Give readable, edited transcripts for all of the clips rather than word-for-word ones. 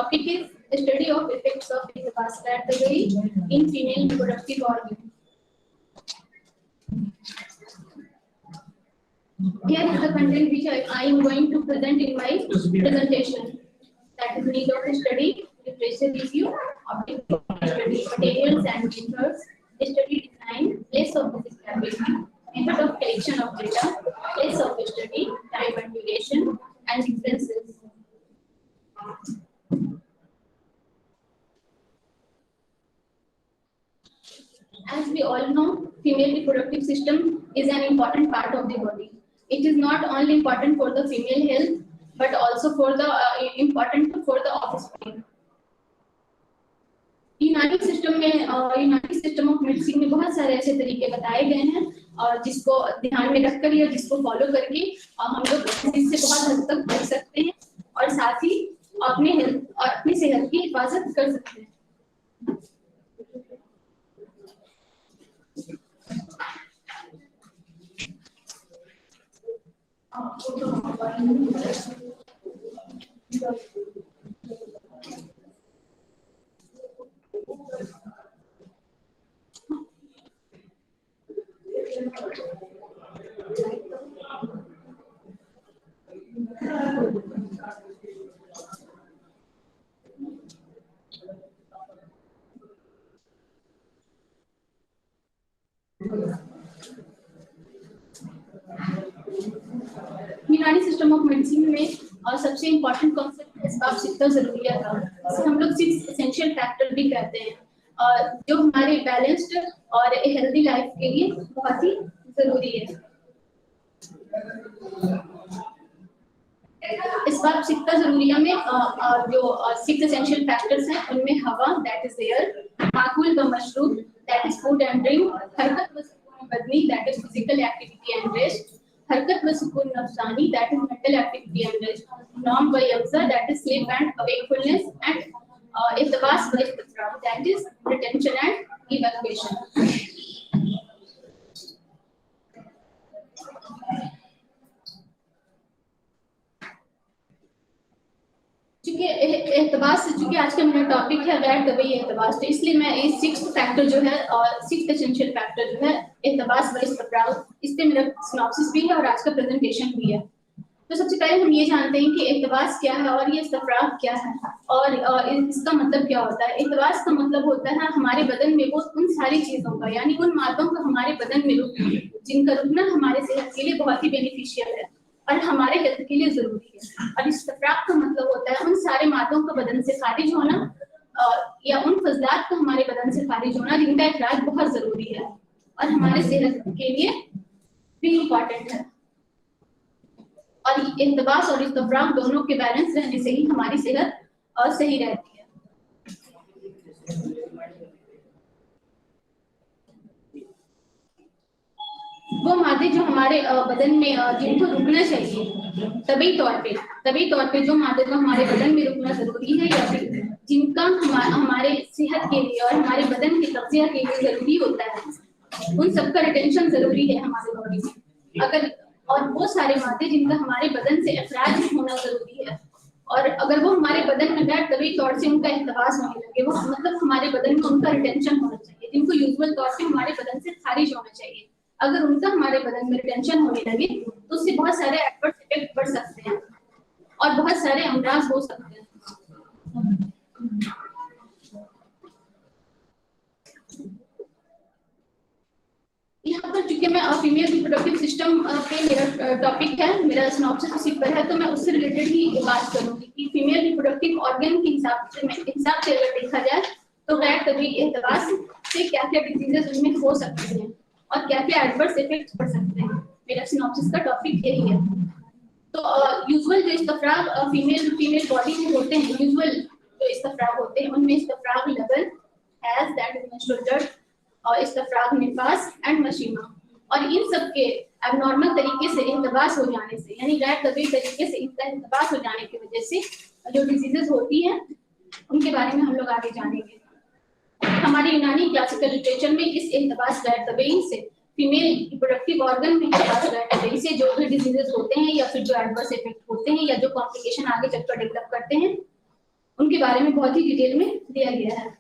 topic is study of effects of Ectopas category in female reproductive organ. Here is the content which I am going to present in my presentation. That is need of study, literature review, objective study, materials and methods, study design, place of this establishment, method of collection of data, place of study, time and duration, and differences. As we all know, female reproductive system is an important part of the body. It is not only important for the female health, but also for the important for the offspring. यूनानी system of medicine में बहुत सारे ऐसे तरीके बताए गए हैं और जिसको ध्यान में रखकर या जिसको फॉलो करके हम लोग इससे बहुत हद तक बच सकते हैं और साथ ही अपने हेल्थ और अपनी सेहत की हिफाजत कर सकते हैं. यूनानी सिस्टम ऑफ मेडिसिन में और सबसे इम्पोर्टेंट कॉन्सेप्ट एस्बाब-सित्ता ज़रूरिया था. इसे हम लोग 6 एसेंशियल फैक्टर भी कहते हैं और जो हमारे बैलेंस्ड और हेल्दी लाइफ के लिए बहुत ही जरूरी है. एस्बाब-सित्ता ज़रूरिया में जो 6 एसेंशियल फैक्टर्स हैं उनमें हवा दैट इज एयर, माकूल व मशरूब that is food and drink, हरकत व सुकून बदनी that is physical activity and rest, हरकत व सुकून नफ्सानी that is mental activity and rest, नौम व यक़ज़ा that is sleep and awakefulness and इक़्तिबास व इस्तिफ़राग़ that is retention and evacuation. चूंकि आज का मेरा टॉपिक है गैर तबई एहतबास, तो इसलिए मैं इस 6th फैक्टर जो है और 6th एसेंशियल फैक्टर जो है एहतबास व इस्तिफ़राग़, इस पे मेरा सिनॉप्सिस भी है और आज का प्रेजेंटेशन भी है. तो सबसे पहले हम ये जानते हैं कि एहतबास क्या है और ये इस्तिफ़राग़ क्या है और इसका मतलब क्या होता है. एहतबास का मतलब होता है हमारे बदन में वो उन सारी चीज़ों का यानी उन मादों का हमारे बदन में रुकना जिनका रुकना हमारे सेहत के लिए बहुत ही बेनिफिशियल है और हमारे हेल्थ के लिए जरूरी है. और इस्तिफ़राग़ का मतलब होता है उन सारे मादों का बदन से खारिज होना या उन फजलात का हमारे बदन से खारिज होना जिनका इखराज बहुत जरूरी है और हमारे सेहत के लिए भी इम्पोर्टेंट है. और इक़्तिबास और इस्तिफ़राग़ दोनों के बैलेंस रहने से ही हमारी सेहत सही रहती है. वो मादे जो हमारे बदन में जिनको रुकना चाहिए तभी तौर पे जो मादे को हमारे बदन में रुकना जरूरी है या फिर जिनका हमारे सेहत के लिए और हमारे बदन के तग़ज़िया के लिए जरूरी होता है उन सबका रिटेंशन जरूरी है हमारे बॉडी में. अगर और वो सारे मादे जिनका हमारे बदन से अखराज होना जरूरी है और अगर वो हमारे बदन में गैर तबी तौर से उनका इख्तिबास होने लगे, वो मतलब हमारे बदन में उनका रिटेंशन होना चाहिए जिनको यूजुअल तौर पे हमारे बदन से खारिज होना चाहिए. अगर उनका हमारे बदन में रिटेंशन होने लगे तो उससे बहुत सारे एडवर्स इफेक्ट पड़ सकते हैं और बहुत सारे अमराज हो सकते हैं. यहाँ पर चूंकि मैं फीमेल रिप्रोडक्टिव सिस्टम पे मेरा टॉपिक है, मेरा सिनॉप्सिस उसी पर है, तो मैं उससे रिलेटेड ही बात करूंगी कि फीमेल रिप्रोडक्टिव ऑर्गन के हिसाब से अगर देखा जाए तो गैर तबी एहतबास से क्या क्या डिजीजेस उनमें हो सकती हैं और क्या क्या एडवर्स इफेक्ट्स पड़ सकते हैं. मेरा सिनॉप्सिस का टॉपिक यही है. तो यूजुअल जो इस्तिफ़राग़ फीमेल बॉडी में होते हैं, यूजुअल जो इस्तिफ़राग़ होते हैं उनमें इस्तिफ़राग़ लबन, हैज़ दैट इज मेंस्ट्रुअल ब्लड और इस्तिफ़राग़ निफास एंड मशीमा. और इन सब के एबनॉर्मल तरीके से इख्तिबास हो जाने से यानी गैर तबी तरीके से इनका इख्तिबास हो जाने की वजह से जो डिजीजेस होती हैं उनके बारे में हम लोग आगे जानेंगे. हमारे यूनानी क्लासिकल लिटरेचर में इस इख्तिबास गैर तबई से फीमेल रिप्रोडक्टिव ऑर्गन में इख्तिबास गैर तबई से जो भी डिजीजेस होते हैं या फिर जो एडवर्स इफेक्ट होते हैं या जो कॉम्प्लिकेशन आगे चलकर डेवलप करते हैं उनके बारे में बहुत ही डिटेल में दिया गया है।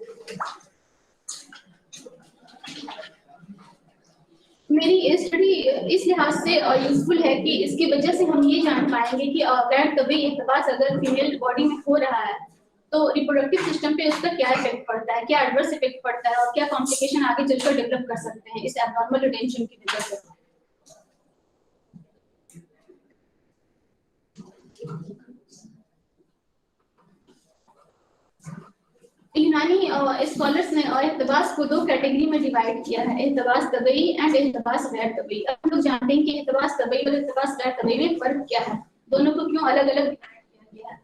मेरी स्टडी इस लिहाज से यूजफुल है कि इसकी वजह से हम ये जान पाएंगे कि गैर तबीई इख्तिलात अगर फीमेल बॉडी में हो रहा है तो रिप्रोडक्टिव सिस्टम पे उसका क्या इफेक्ट पड़ता है, क्या एडवर्स इफेक्ट पड़ता है और क्या कॉम्प्लिकेशन आगे चलकर डेवलप कर सकते हैं इस एब्नॉर्मल रिटेंशन की वजह से। यूनानी स्कॉलर्स ने इख्तिबास को 2 कैटेगरी में डिवाइड किया है, इख्तिबास तबई एंड इख्तिबास गैर तबई। हम लोग जानते हैं कि इख्तिबास तबई और इख्तिबास गैर तबई में फर्क क्या है, दोनों को क्यों अलग अलग डिवाइड किया गया है।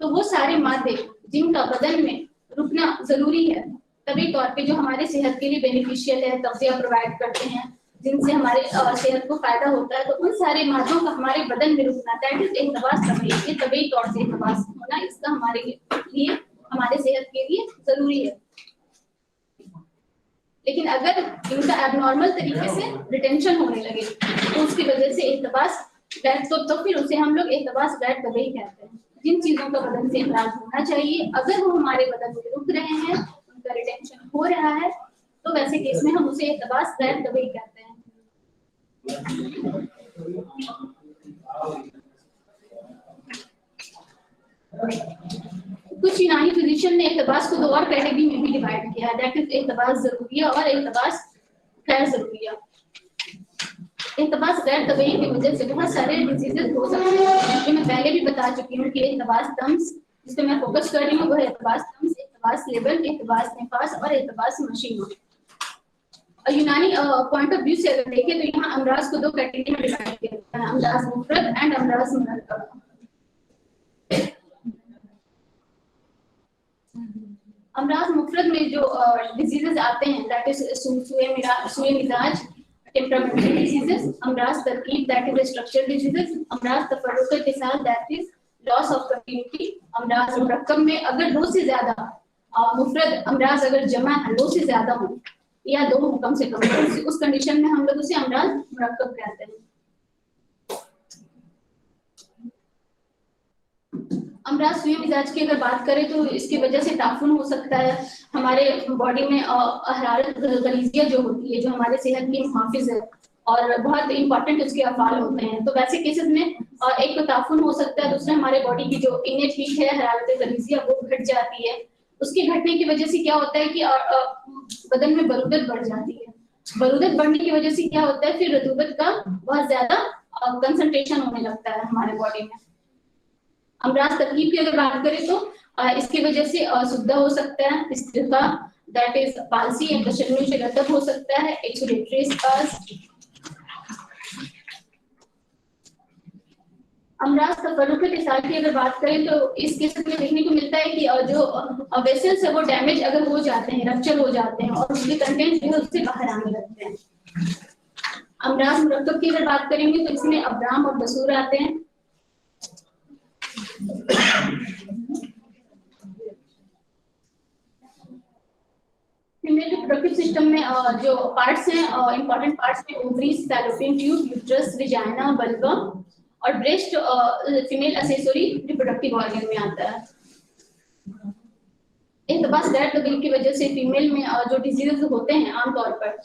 तो वो सारे मादे जिनका बदन में रुकना जरूरी है तभी तौर पे, जो हमारे सेहत के लिए बेनिफिशियल है, तग़ज़िया प्रोवाइड करते हैं, जिनसे हमारे सेहत को फायदा होता है, तो उन सारे मादों का हमारे बदन में रुकना, दैट इज इख्तिबास तबई। ये तबई तौर से इख्तिबास होना इसका हमारे लिए, हमारे सेहत के लिए जरूरी है। लेकिन अगर इनका एबनॉर्मल तरीके से रिटेंशन होने लगे तो उसकी वजह से इख्तिबास गैर, तो फिर उसे हम लोग इख्तिबास गैर तबई कहते हैं। जिन चीजों का बदन से इखराज होना चाहिए अगर वो हमारे बदन में रुक रहे हैं, उनका रिटेंशन हो रहा है, तो वैसे केस में हम उसे इख्तिबास गैर तबई कहते हैं। कुछ यूनानी फिजिशियन ने इख्तिबास को 2 और कैटेगरी में भी डिवाइड किया है, दैट इज इख्तिबास ज़रूरिया और इख्तिबास गैर ज़रूरिया। इख्तिबास गैर तबई की वजह से बहुत सारे डिजीजेस हो सकते हैं, जो मैं पहले भी बता चुकी हूँ कि इख्तिबास तम्स, जिस पे मैं फोकस कर रही हूँ, वह इख्तिबास तम्स, इख्तिबास लेबल, इख्तिबास निफास और इख्तिबास मशीनों। यूनानी पॉइंट ऑफ व्यू से अगर देखें तो यहाँ अमराज को 2 कैटेगरी में डिवाइड किया गया है, अमराज मुफरद एंड अमराज मुरक्कब। अमराज मुफरद में जो डिजीजेस आते हैं, दैट इज सूए मिजाज, टेम्परामेंटल डिजीजेस, अमराज तरकीब, दैट इज स्ट्रक्चरल डिजीजेस, अमराज तफर्रुक के साथ, that is loss of continuity. अमराज मुरक्कब में अगर 2 से ज्यादा मुफरद अमराज अगर जमा है, 2 से ज्यादा हो या 2 कम से कम, उस कंडीशन में हम लोग उसे अमराज मुरक्कब कहते हैं। अमराज सुई मिजाज की अगर बात करें तो इसकी वजह से ताफुन हो सकता है, हमारे बॉडी में हरारत गलीजिया जो होती है, जो हमारे सेहत की मुहाफिज है और बहुत इंपॉर्टेंट उसके अफाल होते हैं, तो वैसे केसेस में एक तो ताफुन हो सकता है, दूसरा हमारे बॉडी की जो इनेट हीट है, हरारत गलीजिया, वो घट जाती है। उसके घटने की वजह से क्या होता है कि बदन में बरूदत बढ़ जाती है। बरूदत बढ़ने की वजह से क्या होता है, फिर रतूबत का बहुत ज्यादा कंसंट्रेशन होने लगता है हमारे बॉडी में। अमराज तरकीब की अगर बात करें तो इसकी वजह से सुद्दा हो सकता है, स्थिरता, दैट इज पालसी या तशन्नुश रतब हो सकता है, एक्सुलेटरी स्पास। अमराज तफर्रुक के साथ की अगर बात करें तो इस केस में देखने को मिलता है कि जो वेसल्स है वो डैमेज अगर हो जाते हैं, रप्चर हो जाते हैं और उसके कंटेंट जो है उससे बाहर आने लगते हैं। अमराज मुरक्कब की अगर बात करेंगे तो इसमें अब्राम और बसूर आते हैं। फीमेल रिप्रोडक्टिव सिस्टम में जो पार्ट्स हैं, इंपॉर्टेंट पार्ट्स में ovaries, fallopian tube, uterus, vagina, vulva और breast female accessory reproductive organ में आता है। इख्तिबास गैर तबई की वजह से फीमेल में जो डिजीजेस होते हैं आमतौर पर,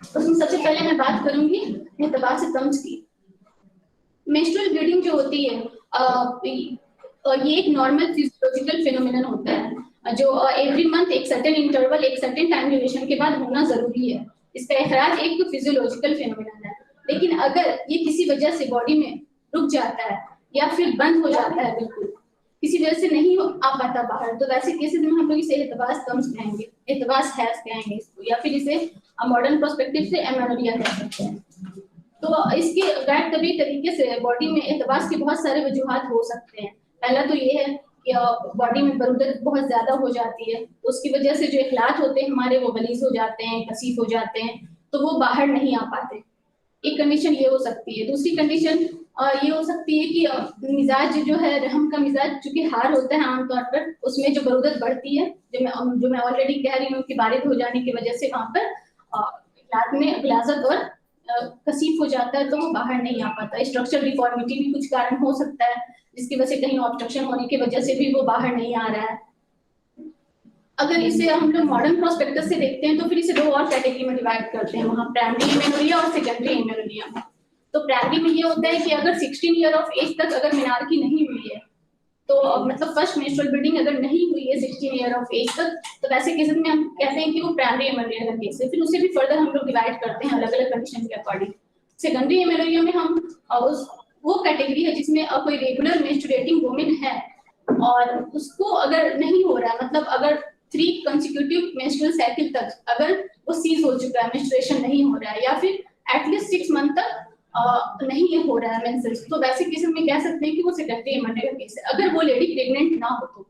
उसमें सबसे पहले मैं बात करूंगी इख्तिबास तम्स की। मेंस्ट्रुअल ब्लीडिंग जो होती है ये एक नॉर्मल फिजियोलॉजिकल फिनोमेनन होता है जो एवरी मंथ एक सर्टेन इंटरवल, एक सर्टेन टाइम ड्यूरेशन के बाद होना जरूरी है। इसका इखराज एक तो फिजियोलॉजिकल फिनोमेनन है, लेकिन अगर ये किसी वजह से बॉडी में रुक जाता है या फिर बंद हो जाता है, बिल्कुल किसी वजह से नहीं आ पाता बाहर, तो वैसे केसेस में हम लोग इसे इख्तिबास तम्स कहेंगे, इख्तिबास हैज़ कहेंगे इसको, या फिर इसे मॉडर्न पर्सपेक्टिव से एमेनोरिया कह सकते हैं। तो इसके गैर तबी तरीके से बॉडी में इख्तिबास के बहुत सारे वजूहात हो सकते हैं। पहला तो ये है कि बॉडी में बरूदत बहुत ज्यादा हो जाती है, तो उसकी वजह से जो इखलात होते हैं हमारे वो गलीज हो जाते हैं, कसीफ हो जाते हैं, तो वो बाहर नहीं आ पाते। एक कंडीशन ये हो सकती है। दूसरी कंडीशन ये हो सकती है कि मिजाज जो है, रहम का मिजाज चूंकि हार होता है आमतौर पर, उसमें जो बरूदत बढ़ती है, जो मैं ऑलरेडी कह रही हूँ कि बारिद हो जाने की वजह से वहाँ पर इखलात में गलाजत और कसीफ हो जाता है तो वो बाहर नहीं आ पाता। स्ट्रक्चरल डिफॉर्मिटी भी कुछ कारण हो सकता है जिसकी वजह से कहीं ऑब्स्ट्रक्शन होने की वजह से भी वो बाहर नहीं आ रहा है। अगर इसे हम लोग मॉडर्न प्रोस्पेक्टस से देखते हैं तो फिर इसे दो और कैटेगरी में डिवाइड करते हैं, वहाँ प्राइमरी एमेनोरिया और सेकेंडरी एमेनोरिया। तो प्राइमरी में ये होता है कि अगर 16 ईयर ऑफ एज तक अगर मेनार्की नहीं हुई है, तो मतलब फर्स्ट मेंस्ट्रुअल ब्लीडिंग अगर नहीं हुई है 16 ईयर ऑफ एज तक, तो वैसे केसेस में हम कहते हैं कि वो प्राइमरी एमेनोरिया का केस है। फिर उसे भी फर्दर हम लोग डिवाइड करते हैं अलग अलग कंडीशन के अकॉर्डिंग। सेकेंडरी एमेनोरिया में हम वो कैटेगरी है जिसमें कोई रेगुलर मेंस्ट्रुएटिंग वुमेन है और उसको अगर नहीं हो रहा है, मतलब अगर 3 कंसेक्यूटिव मेंस्ट्रुअल साइकिल तक अगर वो सीज हो चुका है, मेंस्ट्रुएशन नहीं हो रहा है, या फिर एटलीस्ट 6 मंथ तक नहीं हो रहा है मेंसेस, तो वैसे केस में कह सकते हैं कि वो सेकेंडरी एमेनोरिया का केस है। अगर वो लेडी प्रेग्नेंट ना हो तो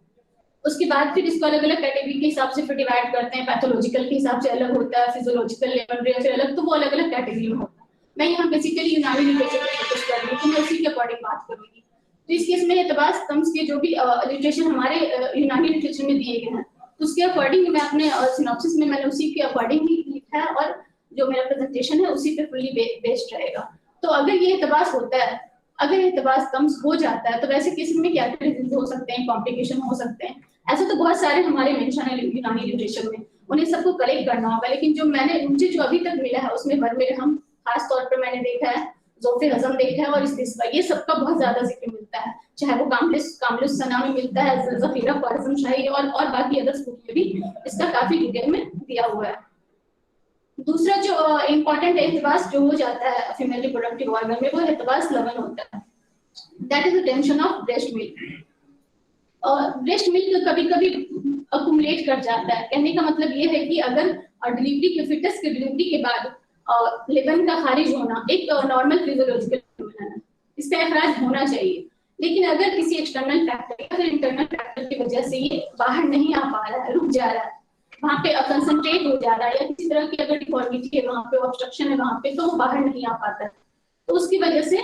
उसके बाद फिर इसको अलग अलग कैटेगरी के हिसाब से फिर डिवाइड करते हैं। पैथोलॉजिकल के हिसाब से अलग होता है, फिजियोलॉजिकल एमेनोरिया से अलग, तो वो अलग अलग कैटेगरी में होता है। मैं यहाँ बेसिकली यूनानी लिटरेचर पर फोकस कर रही हूँ, तो मैं उसी के अकॉर्डिंग बात करूंगी। तो इस केस में एतबास तम्स के जो भी लिटरेचर हमारे यूनानी लिटरेचर में दिए गए हैं, तो उसके अकॉर्डिंग मैं अपने सिनॉप्सिस में मैंने उसी के अकॉर्डिंग ही लिखा है और जो मेरा प्रेजेंटेशन है उसी पे फुल्ली बेस्ड रहेगा। तो अगर ये एतबास होता है, अगर एतबास कम्स हो जाता है, तो वैसे केस में क्या डिजीज हो सकते हैं, कॉम्प्लिकेशन हो सकते हैं। ऐसे तो बहुत सारे हमारे मेंशन है यूनानी लिटरेचर में, उन्हें सबको कलेक्ट करना होगा, लेकिन जो मैंने मुझे जो अभी तक मिला है उसमें बर्मेरहम खास तौर पर मैंने देखा है, ज़ोफ़े हज़म देखा है और इस ये सबका बहुत ज्यादा जिक्र मिलता है, चाहे वो कामलिस सना में मिलता है, ज़फ़ीरा ख्वारिज़म शाही और बाकी अदर्स बुक में भी इसका काफी डिटेल में दिया हुआ है। दूसरा जो इम्पोर्टेंट एहतबास जो हो जाता है फीमेल रिप्रोडक्टिव ऑर्गन में, वो एहतबास लगन होता है। That is the tension of breast milk. Breast milk कभी कभी अकुमुलेट कर जाता है। कहने का मतलब ये है कि अगर डिलीवरी के फिटस के डिलीवरी के बाद लेबन का खारिज होना एक नॉर्मल फिजियोलॉजिकल फिनोमेनन है, इसका इखराज होना चाहिए, लेकिन अगर किसी एक्सटर्नल फैक्टर या फिर इंटरनल फैक्टर की वजह से ये बाहर नहीं आ पा रहा है, रुक जा रहा है, वहाँ पे कंसंट्रेट हो जा रहा है, या किसी तरह की अगर डिफॉर्मिटी है वहाँ पे, ऑब्स्ट्रक्शन है वहाँ पे, तो वो बाहर नहीं आ पाता है, तो उसकी वजह से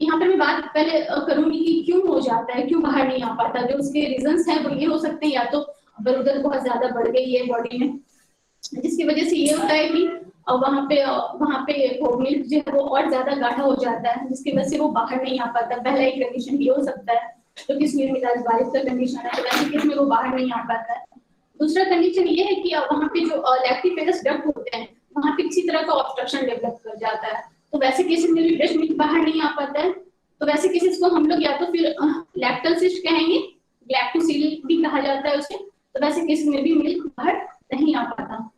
यहाँ पर मैं बात पहले करूंगी कि क्यों हो जाता है, क्यों बाहर नहीं आ पाता। जो उसके रीजंस हैं वो ये हो सकते हैं, या तो बरूदत बहुत ज्यादा बढ़ गई है बॉडी में, जिसकी वजह से ये होता है कि वहाँ पे वो मिल्क जो है वो और ज्यादा गाढ़ा हो जाता है, जिसकी वजह से वो बाहर नहीं आ पाता। पहला एक कंडीशन ये हो सकता है, तो किसमें मिजाज बारिश का कंडीशन है, तो वैसे केस में वो बाहर नहीं आ पाता है। दूसरा कंडीशन ये है कि वहाँ पे जो लैक्टिफेरस डक्ट होते हैं वहाँ पे किसी तरह का ऑब्स्ट्रक्शन डेवलप कर जाता है, तो वैसे केसेस में भी ब्रेस्ट मिल्क बाहर नहीं आ पाता है। तो वैसे केसेस को हम लोग या तो फिर लैक्टल सिस्ट कहेंगे, लैक्टोसील भी कहा जाता है उसे, तो वैसे केसेस में भी मिल्क बाहर नहीं आ पाता।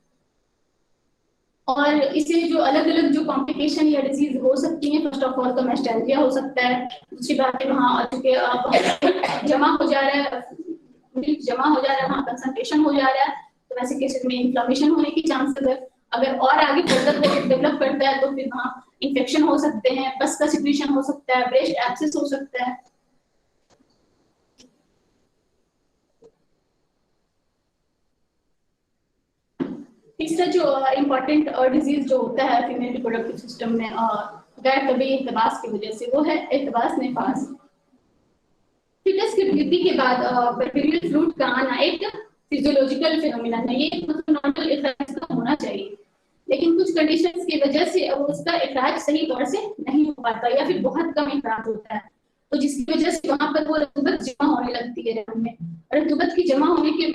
और इसे जो अलग अलग जो कॉम्प्लिकेशन या डिजीज हो सकती है, फर्स्ट ऑफ ऑल तो मेस्टेल्जिया हो सकता है, दूसरी बात है वहाँ चूंकि जमा हो जा रहा है, मिल्क जमा हो जा रहा है, वहाँ कंसंट्रेशन हो जा रहा है, तो वैसे केसेस में इन्फ्लेमेशन होने की चांसेस है। अगर और आगे फर्दर वो डेवलप करता है तो फिर वहाँ इन्फेक्शन हो सकते हैं, पस का सिक्रीशन हो सकता है, ब्रेस्ट एब्सेस हो सकता है। तीसरा जो इम्पोर्टेंट डिजीज जो होता है फीमेल रिप्रोडक्टिव सिस्टम में गैर तबीयी इल्तबास की वजह से, वो है इल्तबास नेफास। फिटस की डिलीवरी के बाद पेरिनियल फ्लूइड का आना एक फिजियोलॉजिकल फिनोमेनन है, ये मतलब नॉर्मल इखराज का होना चाहिए, लेकिन कुछ कंडीशंस की वजह से उसका इखराज सही तौर से नहीं हो पाता या फिर बहुत कम इखराज होता है, तो जिसकी वजह से वहाँ पर वो रतूबत जमा होने लगती है रक्त में, रतूबत की जमा होने की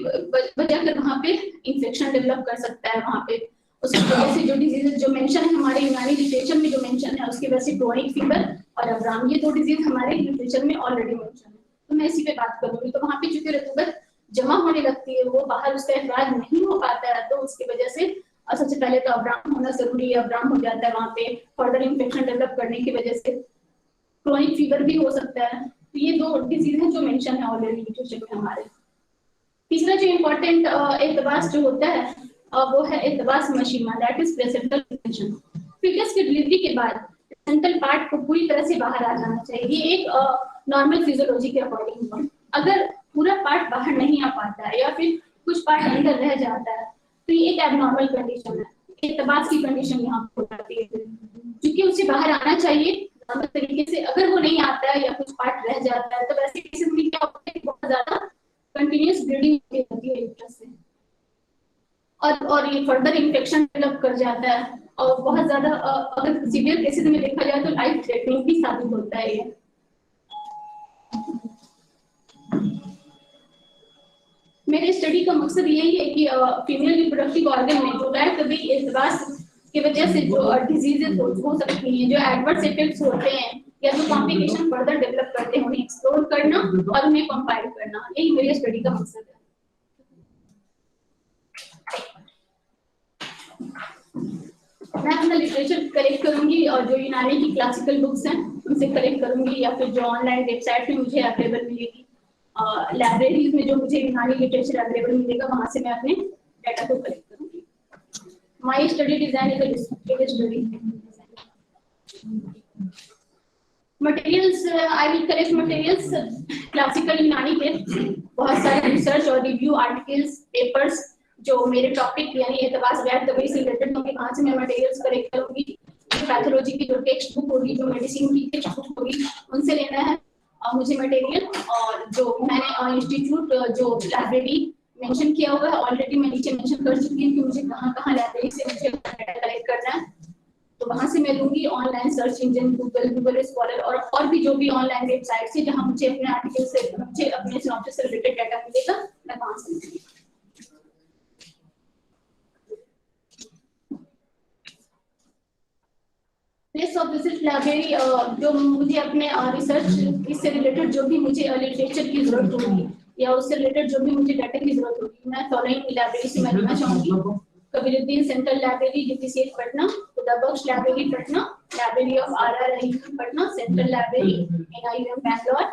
वजह कर वहाँ पे इंफेक्शन डेवलप कर सकता है। वहाँ पे उसकी वजह से जो डिजीज जो मेंशन है हमारे यूनानी लिटरेचर में, जो मेंशन है उसकी वजह से क्रोनिक फीवर और अब्राम, ये दो डिजीज हमारे लिटरेचर में ऑलरेडी मेंशन है, तो मैं इसी पे बात करूंगी। तो वहाँ पे चूंकि रतूबत जमा होने लगती है, वो बाहर उसका इखराज नहीं हो पाता है, तो उसकी वजह से सबसे पहले तो अब्राम होना जरूरी है, अब्राम हो जाता है वहाँ पे, फर्दर इन्फेक्शन डेवलप करने की वजह से क्रोनिक फीवर भी हो सकता है। तो ये दो डिजीज है जो मेंशन है ऑलरेडी लिटरेचर में हमारे। तीसरा जो इम्पोर्टेंट इल्तबास जो होता है वो है इल्तबास मशीमा, that is placental infection. Foetus की डिलीवरी के बाद प्लेसेंटल पार्ट को पूरी तरह से बाहर आ जाना चाहिए, ये एक नॉर्मल फिजियोलॉजी के अकॉर्डिंग। अगर पूरा पार्ट बाहर नहीं आ पाता है या फिर कुछ पार्ट अंदर रह जाता है, तो ये एक एबनॉर्मल कंडीशन है, इल्तबास की कंडीशन यहाँ हो जाती है, क्योंकि उसे बाहर आना चाहिए नॉर्मल तरीके से। अगर वो नहीं आता है या कुछ पार्ट रह जाता है, तो वैसे केसेस में क्या होता है, बहुत ज्यादा कंटिन्यूअस ब्लीडिंग होती है यूट्रस से, और ये फर्दर इन्फेक्शन डेवलप कर जाता है। और बहुत ज्यादा अगर सीवियर केसेस में देखा जाए तो लाइफ थ्रेटनिंग भी साबित होता है ये। मेरे स्टडी का मकसद यही है कि फीमेल रिप्रोडक्टिव ऑर्गन में जो लाइफ कभी एडवांस की वजह से जो डिजीजेस हो सकती हैं, जो एडवर्स इफेक्ट्स होते हैं या जो कॉम्प्लिकेशन फर्दर डेवलप करते हैं, उन्हें एक्सप्लोर करना और उन्हें कंपाइल करना, यही मेरे स्टडी का मकसद है। मैं अपना लिटरेचर कलेक्ट करूंगी और जो यूनानी की क्लासिकल बुक्स हैं उनसे कलेक्ट करूंगी, या फिर जो ऑनलाइन वेबसाइट पे मुझे अवेलेबल मिलेगी, लाइब्रेरीज में जो मुझे यूनानी लिटरेचर अवेलेबल मिलेगा, वहां से मैं अपने डाटा को कलेक्ट करूंगी। My study design is a descriptive study. Materials, I will collect materials classical यूनानी के बहुत सारे रिसर्च और रिव्यू आर्टिकल्स, पेपर्स जो मेरे टॉपिक यानी एतबास गैर तबीयत से रिलेटेड होंगे, वहां से मैं मटेरियल्स कलेक्ट करूंगी। पैथोलॉजी की जो टेक्स्ट बुक होगी, जो मेडिसिन की टेक्स्ट बुक होगी, उनसे लेना है मुझे मटेरियल। और जो मैंने इंस्टीट्यूट जो लाइब्रेरी मेंशन किया हुआ है ऑलरेडी, मैं नीचे मेंशन कर चुकी हूँ कि मुझे कहाँ लाइब्रेरी से मुझे डाटा कलेक्ट करना है, तो वहां से मैं लूंगी। Online search engine Google scholar और भी जो भी ऑनलाइन वेबसाइट से जहां मुझे अपने आर्टिकल से, मुझे अपने सिनॉप्सिस से रिलेटेड डाटा मिलेगा, मैं वहां से लूंगी। प्लेस ऑफ विजिट लाइब्रेरी, जो मुझे अपने रिसर्च इससे रिलेटेड जो भी मुझे लिटरेचर की जरूरत होगी या उससे रिलेटेड जो भी मुझे डाटा की जरूरत होगी, मैं फॉलोइंग लाइब्रेरी से मैं लेना चाहूंगी। Kabiruddin central library GPCH Patna, Khuda Bakhsh library Patna, library of RR Patna, central library NIUM Bangalore,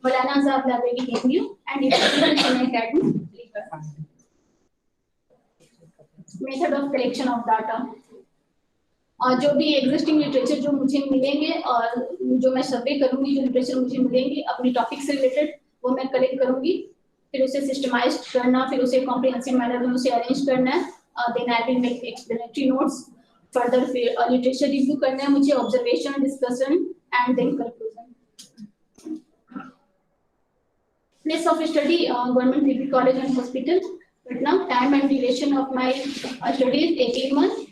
Maulana Azad library MU and international academy. Method of collection of data, और जो भी एग्जिस्टिंग लिटरेचर जो मुझे मिलेंगे और जो मैं सर्वे करूंगी, जो लिटरेचर मुझे मिलेंगे अपनी टॉपिक से रिलेटेड, वो मैं कलेक्ट करूंगी। फिर उसे सिस्टमाइज करना, फिर उसे कॉम्प्रिहेंसिव मैनर में उसे अरेंज करना है। Then I will make explanatory notes, further फिर लिटरेचर रिव्यू करना है मुझे, observation, discussion and then conclusion. Place of study government degree college and hospital Patna. Time and duration of my studies 18 months।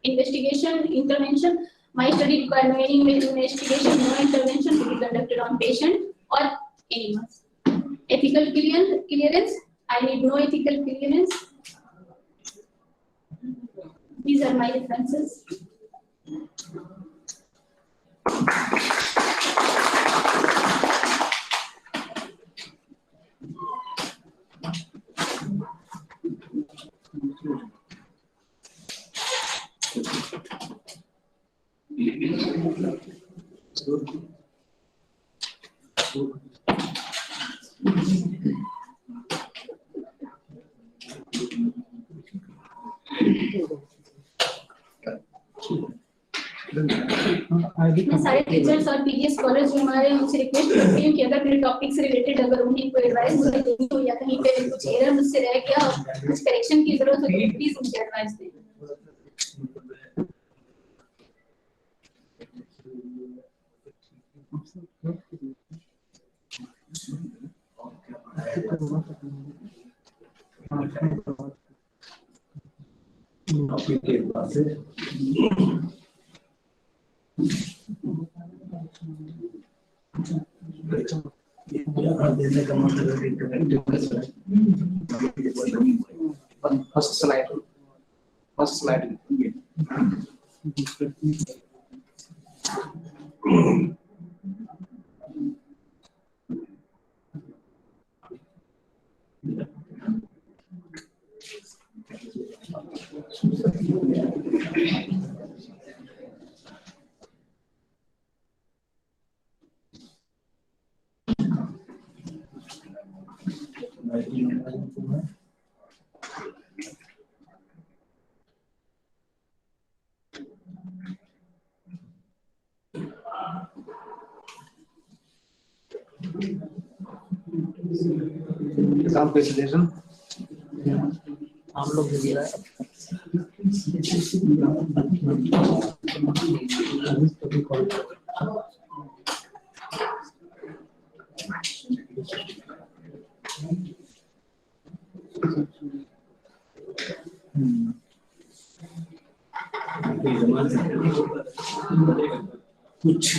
Investigation, intervention, my study require no any investigation, no intervention to be conducted on patient or animals. Ethical clearance, I need no ethical clearance. These are my references. मैं सारे teachers और PGS scholars जो हमारे उनसे request करती हूँ कि अगर मेरे टॉपिक से रिलेटेड अगर उन्हें कोई एडवाइस मुझे देनी हो या कहीं पे कुछ एरर मुझसे रह गया, कुछ करेक्शन की जरूरत हो, तो प्लीज मुझे एडवाइस दें। First slide. Exam presentation. हम लोग भी कुछ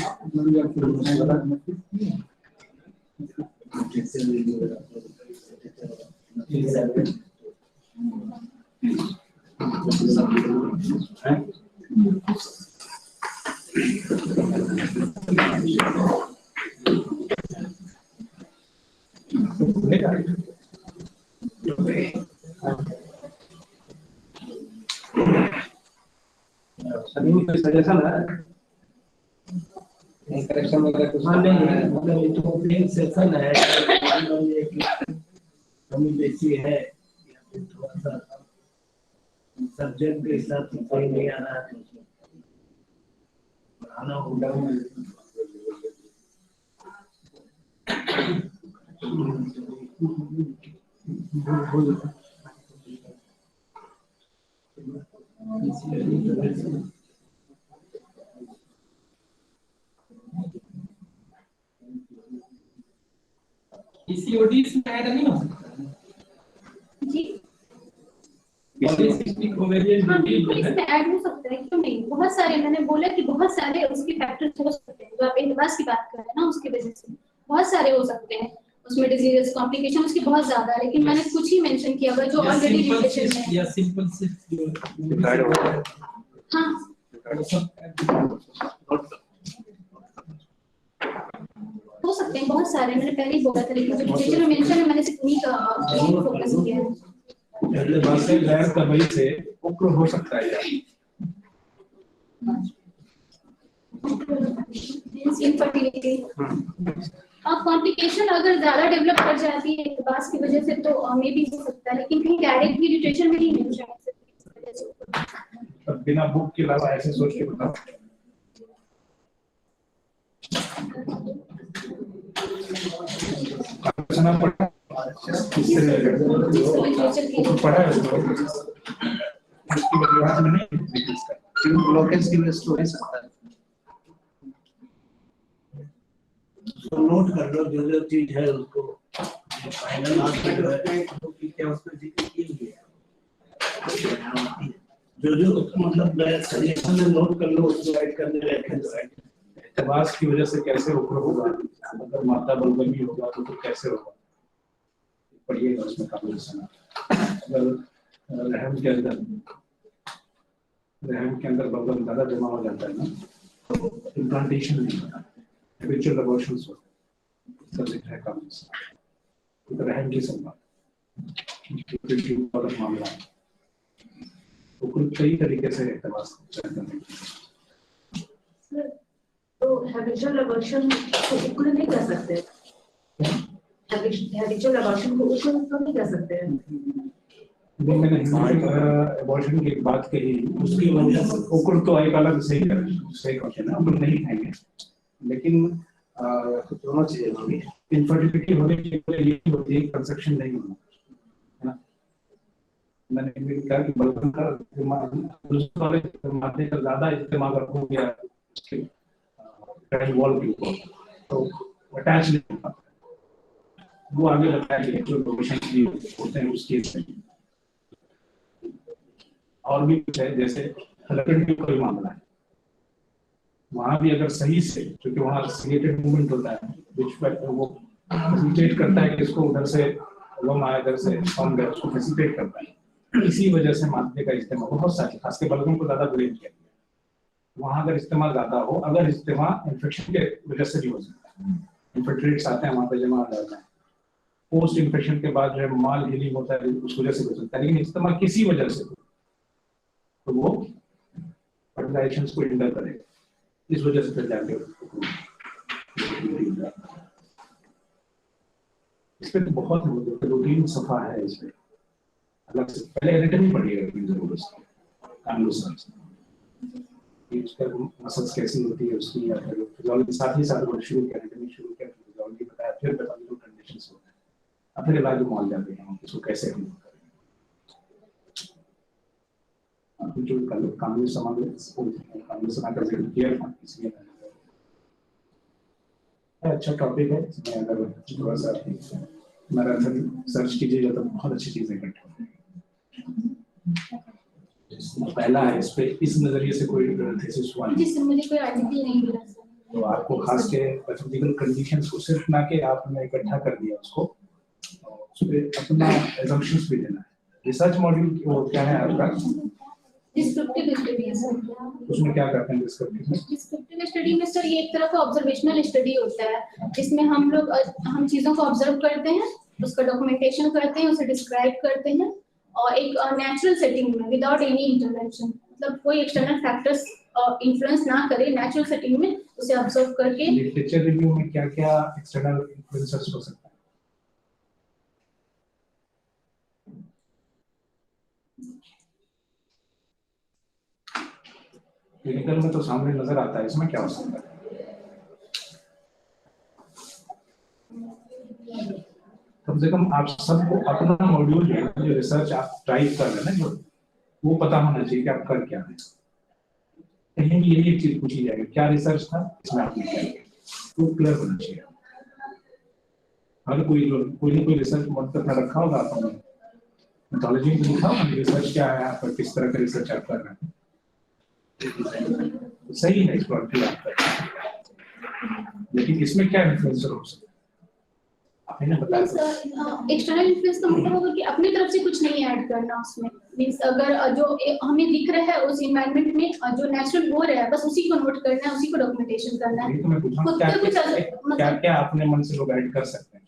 सभी को सजेशन है करेक्शन वगैरह कुछ नहीं मतलब ये तो प्लेन सेशन है कमी बेसी है या फिर थोड़ा सा सब्जेक्ट के हिसाब से कोई नहीं आ रहा है पढ़ाना होगा PCOD इसमें ऐड नहीं हो सकता जी पॉलीसिस्टिक ओवेरियन हाँ डिजीज बिल्कुल है इसमें ऐड हो सकता है, क्यों नहीं। बहुत सारे, मैंने बोला कि बहुत सारे उसके फैक्टर्स हो सकते हैं। जो आप एडवांस की बात कर रहे हैं ना, उसकी वजह से बहुत सारे हो सकते हैं उसमें डिजीजेस, कॉम्प्लिकेशन उसकी बहुत ज्यादा है, लेकिन मैंने कुछ ही मेंशन किया हुआ जो ऑलरेडी रिलेटेड है। या सिंपल सिस्ट जो हाँ वो सब हो सकते हैं बहुत सारे, मैंने पहले ही बोला था, लेकिन जो लिटरेचर में मेंशन है मैंने सिर्फ उन्हीं का फोकस किया है। पहले बात से गैर तबई से उग्र हो सकता है यार इनफर्टिलिटी और कॉम्प्लिकेशन अगर ज्यादा डेवलप कर जाती है बास की वजह से तो मे भी हो सकता है, लेकिन कहीं डायरेक्टली लिटरेचर में नहीं मेंशन है। बिना बुक के अलावा ऐसे सोच के बताओ सुना पड़ा पढ़ा है उसकी वजह में नहीं ब्लॉकेज की वजह से हो ही सकता है। तो नोट कर लो जो जो चीज है उसको फाइनल लास्ट में जो है तो क्या उसमें जिक्र की हुई है जो जो मतलब सजेशन में नोट कर लो उसको ऐड करने लगे एतबास की वजह से कैसे ऊपर होगा, अगर माता बलगमी होगा तो कैसे होगा पढ़िएगा उसमें काफी सुना। अगर रहम के अंदर बलगम ज्यादा जमा हो जाता है ना तो इम्प्लांटेशन नहीं होता, हैबिचुअल अबॉर्शंस होते हैं, सब्जेक्ट है काफी सुना। तो रहम की संभाल मामला है तो कुछ कई तरीके से एतबास करने तो हैबिचुअल अबॉर्शन को उग्र नहीं कर सकते, हैबिचुअल अबॉर्शन को उग्र तो नहीं कर सकते। मैंने अबॉर्शन की बात कही उसकी वजह से उकुर तो एक अलग सही क्वेश्चन है, हम लोग नहीं खाएंगे, लेकिन दोनों चीजें होंगी। इनफर्टिलिटी होने की वजह ये होती है कंसेप्शन नहीं होना है ना। मैंने भी कहा कि बलगम का दूसरे वाले माध्यम का ज्यादा इस्तेमाल हो गया वॉल के ऊपर तो अटैच नहीं हो पाता, वो आगे बताया कि एक्चुअल प्रोविजन होते हैं उस केस में। और भी कुछ है जैसे हलकट का कोई मामला है, वहां भी अगर सही से, क्योंकि वहां सिलेटेड मूवमेंट होता है विच वो फैसिलिटेट करता है कि इसको उधर से लम आया, इधर से फॉर्म गया, उसको फैसिलिटेट करता है। इसी वजह से माध्यम का इस्तेमाल बहुत सारे खासकर बलगम को ज्यादा ब्लेम किया गया। वहां अगर इस्तेमाल ज्यादा हो, अगर इस्तेमाल इन्फेक्शन के वजह से भी हो सकता है, इन्फेक्ट्रेट्स आते हैं वहां पे जमा हो जाता है, पोस्ट इन्फेक्शन के बाद जो है माल हीलिंग होता है उस वजह से हो सकता है, लेकिन इस्तेमाल किसी वजह से तो वो फर्टिलाइजेशन को इंडर करेगा, इस वजह से फिर जाके इसमें तो बहुत रूटीन सफा है, इसमें अलग से पहले एनाटॉमी पढ़िएगा जरूर उसका मसल्स कैसी होती है उसकी, या फिर फिजियोलॉजी साथ ही साथ वो शुरू किया, एनाटॉमी शुरू किया, फिजियोलॉजी बताया, फिर पेथोलॉजिकल कंडीशंस होते हैं, अब फिर इलाज में मान जाते हैं इसको कैसे हम करें। जो कानूनी समाज का जिक्र किया था इसलिए अच्छा टॉपिक है, इसमें अगर थोड़ा सा मैराथन सर्च कीजिएगा तो बहुत अच्छी चीजें इकट्ठी होंगी। पहला है, इस पे इस नजरिए से कोई थीसिस हुआ नहीं। जी सर, मुझे कोई आर्टिकल नहीं मिला सर। तो आपको खास के पैथोलॉजिकल कंडीशंस को सिर्फ ना के आपने इकट्ठा कर दिया उसको, उस पे अपना assumptions भी देना है। रिसर्च मॉड्यूल वो क्या है आपका? डिस्क्रिप्टिव स्टडी है सर। उसमें क्या करते हैं डिस्क्रिप्टिव में? डिस्क्रिप्टिव स्टडी में सर ये एक तरह का ऑब्जर्वेशनल स्टडी होता है, जिसमें हम लोग हम चीजों को ऑब्जर्व करते हैं, उसका डॉक्यूमेंटेशन करते हैं, उसे डिस्क्राइब करते हैं, और एक नेचुरल सेटिंग में विदाउट एनी इंटरवेंशन, मतलब कोई एक्सटर्नल फैक्टर्स इन्फ्लुएंस ना करे, नेचुरल सेटिंग में उसे ऑब्जर्व करके। लिटरेचर रिव्यू में क्या-क्या एक्सटर्नल इन्फ्लुएंसर्स हो सकते हैं? क्लिनिकल में तो सामने नजर आता है, इसमें क्या हो सकता है? कम से कम आप सबको अपना मॉड्यूल में जो रिसर्च आप ड्राइव कर रहे हैं ना, जो वो पता होना चाहिए कि आप कर क्या रहे हैं। कहीं भी यही एक चीज पूछी जाएगी, क्या रिसर्च था, इसमें आपने क्या किया, तो क्लियर होना चाहिए। हर कोई ना कोई रिसर्च मतलब में रखा होगा आपने, मेथोडोलॉजी में लिखा होगा रिसर्च क्या है आपका, किस तरह का रिसर्च आप कर रहे हैं। तो सही है इसको आप कर, लेकिन इसमें क्या इन्फ्लुएंसर हो सकता है आपने बताया? एक्सटर्नल इन्फ्लुएंस का मतलब होगा कि अपनी तरफ से कुछ नहीं ऐड करना उसमें। मींस अगर जो हमें दिख रहा है उस एनवायरनमेंट में जो नेचुरल हो रहा है, बस उसी को नोट करना है, उसी को डॉक्यूमेंटेशन करना है। तो मैं पूछ रहा हूं खुद का कुछ क्या क्या अपने मन से लोग ऐड कर सकते हैं?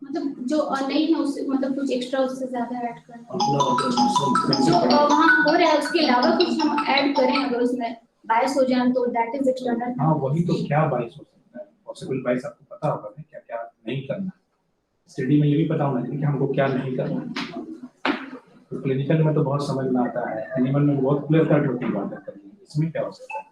मतलब जो नहीं है उससे, मतलब कुछ एक्स्ट्रा उससे ज्यादा ऐड करना, अपना ऑब्जर्वेशन जो वहाँ हो रहा है उसके अलावा कुछ हम ऐड करें, अगर उसमें बायस हो जाए तो दैट इज एक्सटर्नल। हाँ वही तो, क्या बाइस हो सकता है, पॉसिबल बाइस आपको पता होगा ना, क्या क्या नहीं करना। स्टडी में ये भी पता होना चाहिए कि हमको क्या नहीं करना। तो क्लिनिकल में तो बहुत समझ में आता है, एनिमल में बहुत क्लियर कट होती है बात करनी, इसमें क्या हो सकता है?